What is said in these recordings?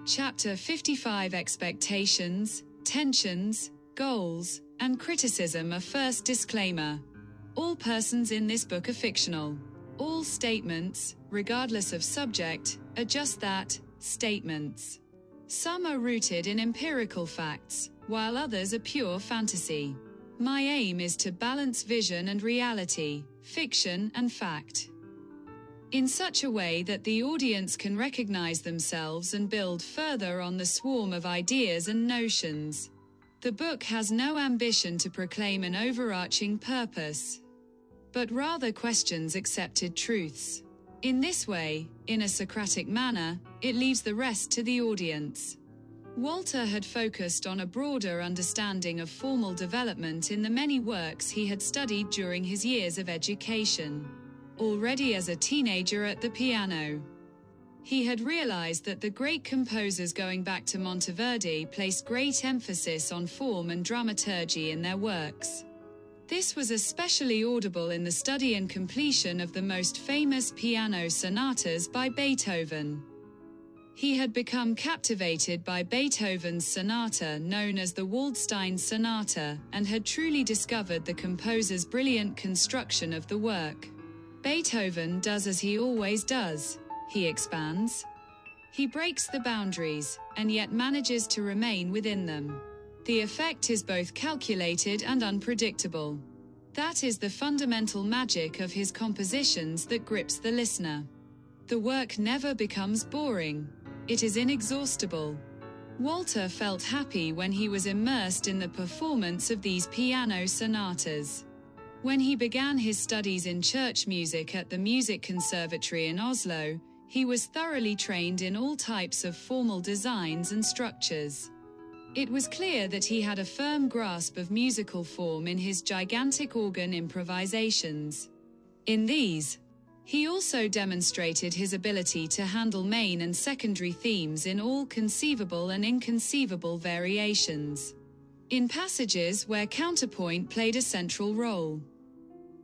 Chapter 55 Expectations, Tensions, Goals, and Criticism. A first disclaimer. All persons in this book are fictional. All statements, regardless of subject, are just that, statements. Some are rooted in empirical facts, while others are pure fantasy. My aim is to balance vision and reality, fiction and fact, in such a way that the audience can recognize themselves and build further on the swarm of ideas and notions. The book has no ambition to proclaim an overarching purpose, but rather questions accepted truths. In this way, in a Socratic manner, it leaves the rest to the audience. Walter had focused on a broader understanding of formal development in the many works he had studied during his years of education. Already as a teenager at the piano, he had realized that the great composers going back to Monteverdi placed great emphasis on form and dramaturgy in their works. This was especially audible in the study and completion of the most famous piano sonatas by Beethoven. He had become captivated by Beethoven's sonata known as the Waldstein Sonata and had truly discovered the composer's brilliant construction of the work. Beethoven does as he always does. He expands. He breaks the boundaries, and yet manages to remain within them. The effect is both calculated and unpredictable. That is the fundamental magic of his compositions that grips the listener. The work never becomes boring. It is inexhaustible. Walter felt happy when he was immersed in the performance of these piano sonatas. When he began his studies in church music at the Music Conservatory in Oslo, he was thoroughly trained in all types of formal designs and structures. It was clear that he had a firm grasp of musical form in his gigantic organ improvisations. In these, he also demonstrated his ability to handle main and secondary themes in all conceivable and inconceivable variations. In passages where counterpoint played a central role,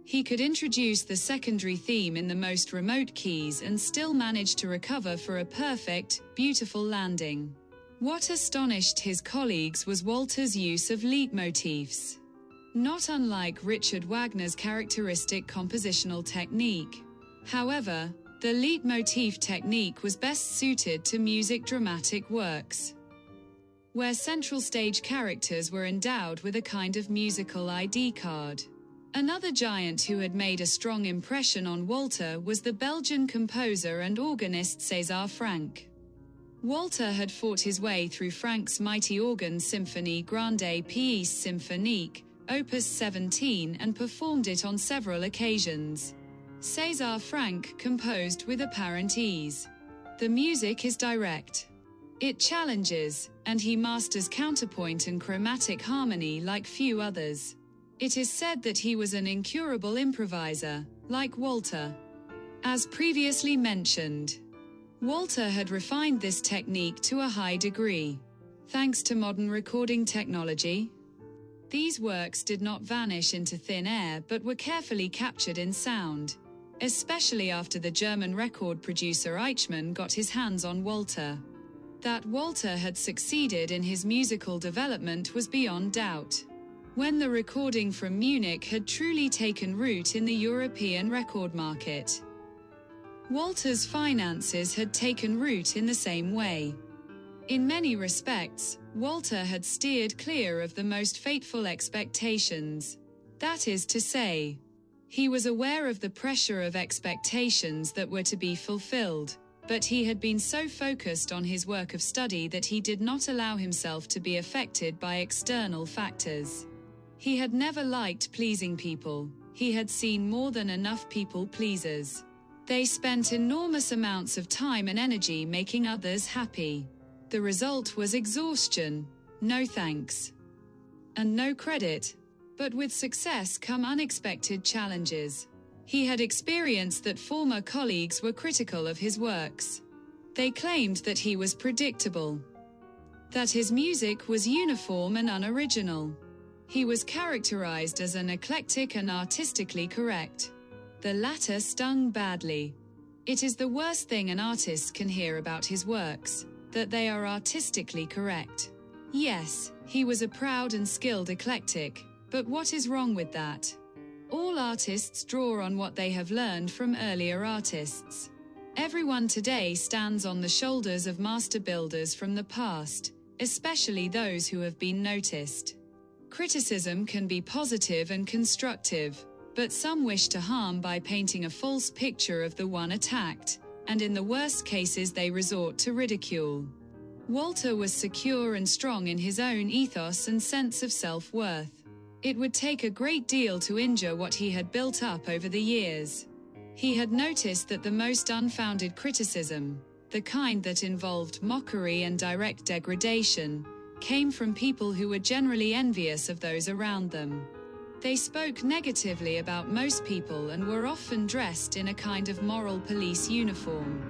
he could introduce the secondary theme in the most remote keys and still manage to recover for a perfect, beautiful landing. What astonished his colleagues was Walter's use of leitmotifs. Not unlike Richard Wagner's characteristic compositional technique. However, the leitmotif technique was best suited to music dramatic works, where central stage characters were endowed with a kind of musical ID card. Another giant who had made a strong impression on Walter was the Belgian composer and organist César Franck. Walter had fought his way through Franck's mighty organ symphony Grande Pièce Symphonique, Opus 17, and performed it on several occasions. César Franck composed with apparent ease. The music is direct. It challenges, and he masters counterpoint and chromatic harmony like few others. It is said that he was an incurable improviser, like Walter. As previously mentioned, Walter had refined this technique to a high degree. Thanks to modern recording technology, these works did not vanish into thin air but were carefully captured in sound, especially after the German record producer Eichmann got his hands on Walter. That Walter had succeeded in his musical development was beyond doubt. When the recording from Munich had truly taken root in the European record market, Walter's finances had taken root in the same way. In many respects, Walter had steered clear of the most fateful expectations. That is to say, he was aware of the pressure of expectations that were to be fulfilled, but he had been so focused on his work of study that he did not allow himself to be affected by external factors. He had never liked pleasing people. He had seen more than enough people pleasers. They spent enormous amounts of time and energy making others happy. The result was exhaustion, no thanks, and no credit. But with success come unexpected challenges. He had experienced that former colleagues were critical of his works. They claimed that he was predictable, that his music was uniform and unoriginal. He was characterized as an eclectic and artistically correct. The latter stung badly. It is the worst thing an artist can hear about his works. that they are artistically correct. Yes, he was a proud and skilled eclectic, but what is wrong with that? All artists draw on what they have learned from earlier artists. Everyone today stands on the shoulders of master builders from the past, especially those who have been noticed. Criticism can be positive and constructive, but some wish to harm by painting a false picture of the one attacked, and in the worst cases they resort to ridicule. Walter was secure and strong in his own ethos and sense of self-worth. It would take a great deal to injure what he had built up over the years. He had noticed that the most unfounded criticism, the kind that involved mockery and direct degradation, came from people who were generally envious of those around them. They spoke negatively about most people and were often dressed in a kind of moral police uniform.